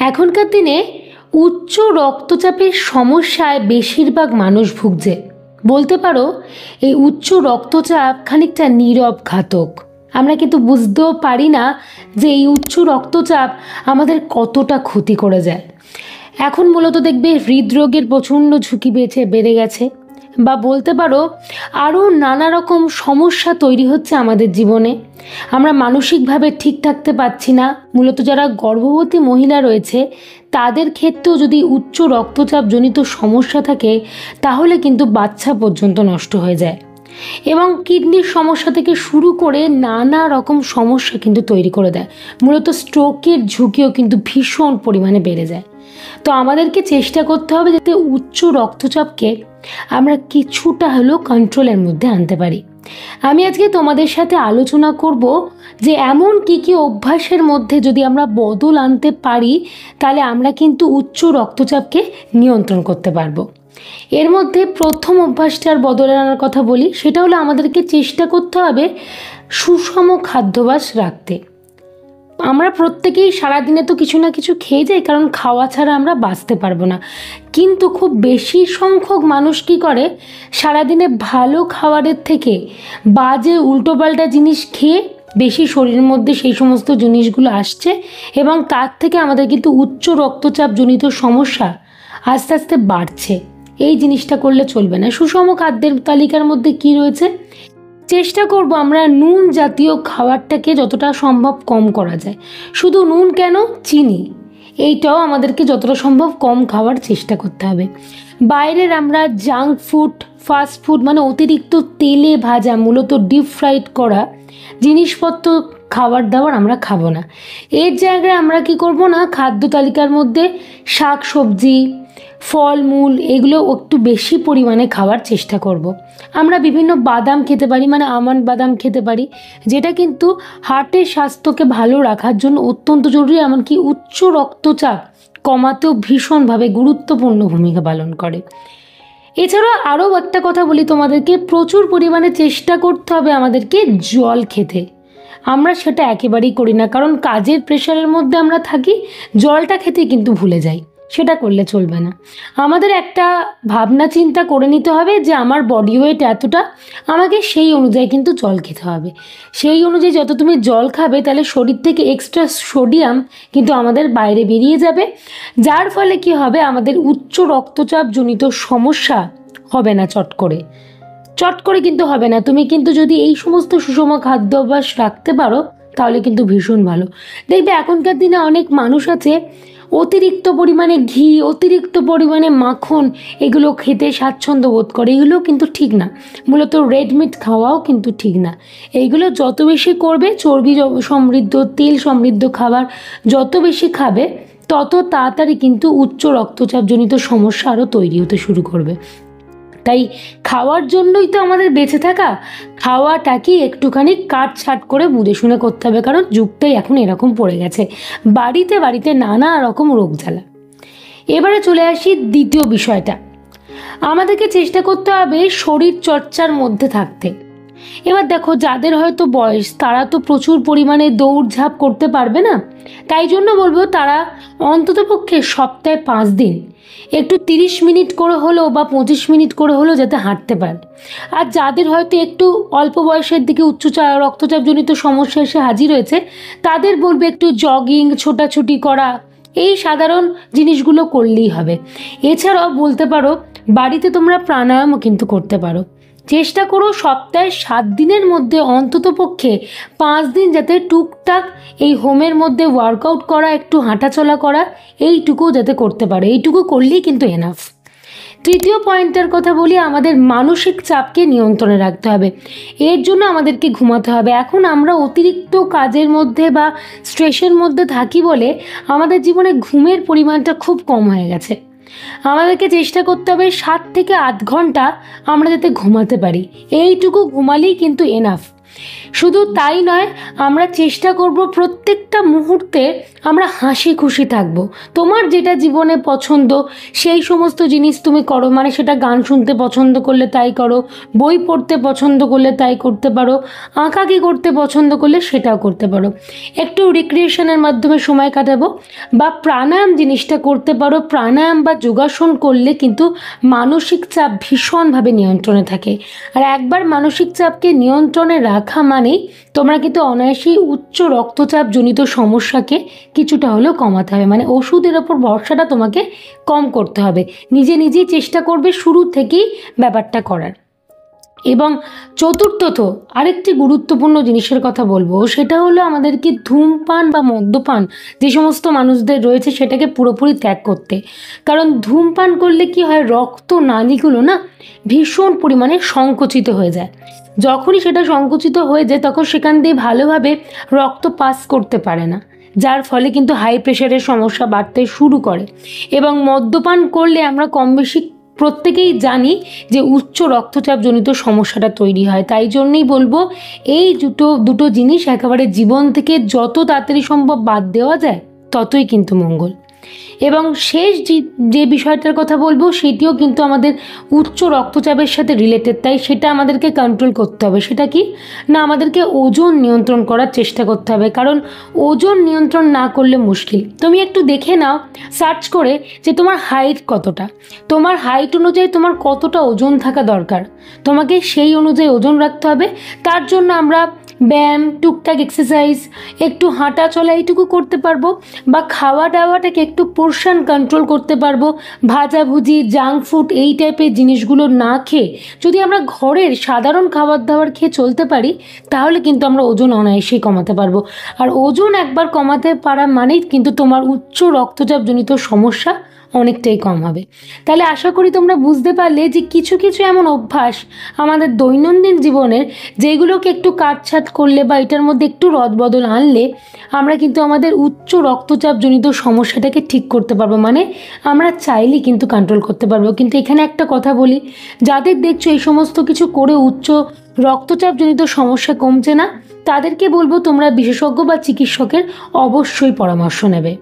এখনকার দিনে উচ্চ রক্তচাপের সমস্যায় বেশিরভাগ মানুষ ভুগছে। বলতে পারো এই উচ্চ রক্তচাপ খানিকটা নীরব ঘাতক। আমরা কিন্তু বুঝতেও পারি না যে এই উচ্চ রক্তচাপ আমাদের কতটা ক্ষতি করে যায়। এখন মূলত দেখবে হৃদরোগের প্রচণ্ড ঝুঁকি বেড়ে গেছে, বা বলতে পারো আরও নানা রকম সমস্যা তৈরি হচ্ছে আমাদের জীবনে। আমরা মানসিকভাবে ঠিক থাকতে পারছি না। মূলত যারা গর্ভবতী মহিলা রয়েছে তাদের ক্ষেত্রেও যদি উচ্চ রক্তচাপজনিত সমস্যা থাকে তাহলে কিন্তু বাচ্চা পর্যন্ত নষ্ট হয়ে যায়, এবং কিডনির সমস্যা থেকে শুরু করে নানা রকম সমস্যা কিন্তু তৈরি করে দেয়। মূলত স্ট্রোকের ঝুঁকিও কিন্তু ভীষণ পরিমাণে বেড়ে যায়। তো আমাদেরকে চেষ্টা করতে হবে যাতে উচ্চ রক্তচাপকে আমরা কিছুটা হলেও কন্ট্রোলের মধ্যে আনতে পারি। আমি আজকে তোমাদের সাথে আলোচনা করব যে এমন কি অভ্যাসের মধ্যে যদি আমরা বদল আনতে পারি তাহলে আমরা কিন্তু উচ্চ রক্তচাপকে নিয়ন্ত্রণ করতে পারবো। এর মধ্যে প্রথম অভ্যাসটার বদল আনার কথা বলি, সেটা হলো আমাদেরকে চেষ্টা করতে হবে সুষম খাদ্যাভ্যাস রাখতে। আমরা প্রত্যেকেই সারাদিনে তো কিছু না কিছু খেয়ে যাই, কারণ খাওয়া ছাড়া আমরা বাঁচতে পারবো না। কিন্তু খুব বেশি সংখ্যক মানুষ কী করে, সারাদিনে ভালো খাবারের থেকে বাজে উল্টোপাল্টা জিনিস খেয়ে বেশি শরীরের মধ্যে সেই সমস্ত জিনিসগুলো আসছে, এবং তার থেকে আমাদের কিন্তু উচ্চ রক্তচাপজনিত সমস্যা আস্তে আস্তে বাড়ছে। এই জিনিসটা করলে চলবে না। সুষম খাদ্যের তালিকার মধ্যে কি রয়েছে, চেষ্টা করব আমরা নুন জাতীয় খাবারটাকে যতটা সম্ভব কম করা যায়। শুধু নুন কেন, চিনি এইটাও আমাদেরকে যতটা সম্ভব কম খাওয়ার চেষ্টা করতে হবে। বাইরের আমরা জাঙ্ক ফুড, ফাস্ট ফুড মানে অতিরিক্ত তেলে ভাজা, মূলত ডিপ ফ্রাইড করা জিনিসপত্র খাবার দাবার আমরা খাবো না। এর জায়গায় আমরা কি করব না, খাদ্য তালিকার মধ্যে শাক সবজি, ফলমূল এগুলো একটু বেশি পরিমাণে খাওয়ার চেষ্টা করব। আমরা বিভিন্ন বাদাম খেতে পারি, মানে আমন্ড বাদাম খেতে পারি, যেটা কিন্তু হার্টের স্বাস্থ্যকে ভালো রাখার জন্য অত্যন্ত জরুরি, এমনকি উচ্চ রক্তচাপ কমাতেও ভীষণভাবে গুরুত্বপূর্ণ ভূমিকা পালন করে। এছাড়াও আরও একটা কথা বলি তোমাদেরকে, প্রচুর পরিমাণে চেষ্টা করতে হবে আমাদেরকে জল খেতে। আমরা সেটা একেবারেই করি না, কারণ কাজের প্রেশারের মধ্যে আমরা থাকি, জলটা খেতে কিন্তু ভুলে যাই। সেটা করলে চলবে না। আমাদের একটা ভাবনা চিন্তা করে নিতে হবে যে আমার বডি ওয়েট এতটা, আমাকে সেই অনুযায়ী কিন্তু জল খেতে হবে। সেই অনুযায়ী যত তুমি জল খাবে তাহলে শরীর থেকে এক্সট্রা সোডিয়াম কিন্তু আমাদের বাইরে বেরিয়ে যাবে, যার ফলে কি হবে, আমাদের উচ্চ রক্তচাপজনিত সমস্যা হবে না চট করে কিন্তু হবে না। তুমি কিন্তু যদি এই সমস্ত সুষম খাদ্যাভ্যাস রাখতে পারো তাহলে কিন্তু ভীষণ ভালো। দেখবে এখনকার দিনে অনেক মানুষ আছে অতিরিক্ত পরিমাণে ঘি, অতিরিক্ত পরিমাণে মাখন এগুলো খেতে স্বাচ্ছন্দ্য বোধ করে। এগুলো কিন্তু ঠিক না। মূলত রেড মিট খাওয়াও কিন্তু ঠিক না। এইগুলো যত বেশি করবে, চর্বি সমৃদ্ধ, তেল সমৃদ্ধ খাবার যত বেশি খাবে তত তাড়াতাড়ি কিন্তু উচ্চ রক্তচাপজনিত সমস্যা আরও তৈরি হতে শুরু করবে। তাই খাওয়ার জন্যই তো আমাদের বেঁচে থাকা। খাওয়াটাকে একটুখানি কাটছাট করে বুঝে শুনে করতে হবে, কারণ যুগটাই এখন এরকম পড়ে গেছে, বাড়িতে বাড়িতে নানা রকম রোগ জ্বালা। এবারে চলে আসি দ্বিতীয় বিষয়টা, আমাদেরকে চেষ্টা করতে হবে শরীর চর্চার মধ্যে থাকতে। এবার দেখো, যাদের হয়তো বয়স তারা তো প্রচুর পরিমাণে দৌড়ঝাঁপ করতে পারবে না, তাই জন্য বলবো তারা অন্ততপক্ষে সপ্তাহে 5 দিন একটু 30 মিনিট করে হলেও বা 25 মিনিট করে হলেও যাতে হাঁটতে পারে। আর যাদের হয়তো একটু অল্প বয়সের দিকে উচ্চ রক্তচাপজনিত সমস্যা এসে হাজির হয়েছে তাদের বলবে একটু জগিং, ছোটাছুটি করা, এই সাধারণ জিনিসগুলো করলেই হবে। এছাড়াও বলতে পারো বাড়িতে তোমরা প্রাণায়ামও কিন্তু করতে পারো। চেষ্টা করো সপ্তাহে 7 দিনের মধ্যে অন্ততপক্ষে 5 দিন যাতে টুকটাক এই হোমের মধ্যে ওয়ার্কআউট করা, একটু হাঁটাচলা করা, এইটুকু যাতে করতে পারো। এইটুকু করলেই কিন্তু এনাফ। তৃতীয় পয়েন্টের কথা বলি, আমাদের মানসিক চাপকে নিয়ন্ত্রণে রাখতে হবে। এর জন্য আমাদেরকে ঘুমাতে হবে। এখন আমরা অতিরিক্ত কাজের মধ্যে বা স্ট্রেসের মধ্যে থাকি বলে আমাদের জীবনে ঘুমের পরিমাণটা খুব কম হয়ে গেছে। আমাদেরকে চেষ্টা করতে হবে 7 থেকে 8 ঘন্টা আমরা যাতে ঘুমাতে পারি। এইটুকু ঘুমালেই কিন্তু এনাফ। শুধু তাই নয়, আমরা চেষ্টা করব প্রত্যেকটা মুহূর্তে আমরা হাসি খুশি থাকবো। তোমার যেটা জীবনে পছন্দ সেই সমস্ত জিনিস তুমি করো, মানে সেটা গান শুনতে পছন্দ করলে তাই করো, বই পড়তে পছন্দ করলে তাই করতে পারো, আঁকাকি করতে পছন্দ করলে সেটাও করতে পারো। একটু রিক্রিয়েশনের মাধ্যমে সময় কাটাবো বা প্রাণায়াম জিনিসটা করতে পারো। প্রাণায়াম বা যোগাসন করলে কিন্তু মানসিক চাপ ভীষণভাবে নিয়ন্ত্রণে থাকে। আর একবার মানসিক চাপকে নিয়ন্ত্রণে রাখা মানেই তোমরা কিন্তু অনায়াসেই উচ্চ রক্তচাপ জনিত সমস্যাকে কিছুটা হলেও কমাতে হবে। মানে ওষুধের ওপর ভরসাটা তোমাকে কম করতে হবে, নিজে নিজেই চেষ্টা করবে শুরু থেকেই ব্যাপারটা করার। এবং চতুর্থত আরেকটি গুরুত্বপূর্ণ জিনিসের কথা বলবো, সেটা হলো আমাদেরকে ধূমপান বা মদ্যপান যে সমস্ত মানুষদের রয়েছে সেটাকে পুরোপুরি ত্যাগ করতে। কারণ ধূমপান করলে কি হয়, রক্ত নালীগুলো না ভীষণ পরিমাণে সংকুচিত হয়ে যায়। যখনই সেটা সংকুচিত হয়ে যায় তখন সেখান দিয়ে ভালোভাবে রক্ত পাস করতে পারে না, যার ফলে কিন্তু হাই প্রেশারের সমস্যা বাড়তে শুরু করে। এবং মদ্যপান করলে আমরা কম বেশি প্রত্যেকেই জানি যে উচ্চ রক্তচাপ জনিত সমস্যাটা তৈরি হয়। তাই জন্যই বলবো এই দুটো জিনিস একেবারে জীবন থেকে যত তাড়াতাড়ি সম্ভব বাদ দেওয়া যায় ততই কিন্তু মঙ্গল। এবং শেষ যে বিষয়টার কথা বলবো সেটিও কিন্তু আমাদের উচ্চ রক্তচাপের সাথে রিলেটেড, তাই সেটা আমাদেরকে কন্ট্রোল করতে হবে। সেটা কি না, আমাদেরকে ওজন নিয়ন্ত্রণ করার চেষ্টা করতে হবে। কারণ ওজন নিয়ন্ত্রণ না করলে মুশকিল। তুমি একটু দেখে নাও সার্চ করে যে তোমার হাইট কতটা, তোমার হাইট অনুযায়ী তোমার কতটা ওজন থাকা দরকার, তোমাকে সেই অনুযায়ী ওজন রাখতে হবে। তার জন্য আমরা ব্যায়াম, টুকটাক এক্সারসাইজ, একটু হাঁটা চলা এইটুকু করতে পারবো, বা খাওয়া দাওয়াটাকে একটু পোর্শন কন্ট্রোল করতে পারবো। ভাজাভুজি, জাঙ্ক ফুড এই টাইপের জিনিসগুলো না খেয়ে যদি আমরা ঘরের সাধারণ খাবার দাবার খেয়ে চলতে পারি তাহলে কিন্তু আমরা ওজন অনায়াসেই কমাতে পারবো। আর ওজন একবার কমাতে পারা মানেই কিন্তু তোমার উচ্চ রক্তচাপ জনিত সমস্যা অনেকটাই কম হবে। তাহলে আশা করি তোমরা বুঝতে পারলে যে কিছু কিছু এমন অভ্যাস আমাদের দৈনন্দিন জীবনের, যেগুলোকে একটু কাটছাট করলে বা এটার মধ্যে একটু রদবদল আনলে আমরা কিন্তু আমাদের উচ্চ রক্তচাপ জনিত সমস্যাটাকে ঠিক করতে পারবো। মানে আমরা চাইলেই কিন্তু কন্ট্রোল করতে পারবো। কিন্তু এখানে একটা কথা বলি, যাদের দেখছো এই সমস্ত কিছু করে উচ্চ রক্তচাপ জনিত সমস্যা কমছে না, তাদেরকে বলবো তোমরা বিশেষজ্ঞ বা চিকিৎসকের অবশ্যই পরামর্শ নেবে।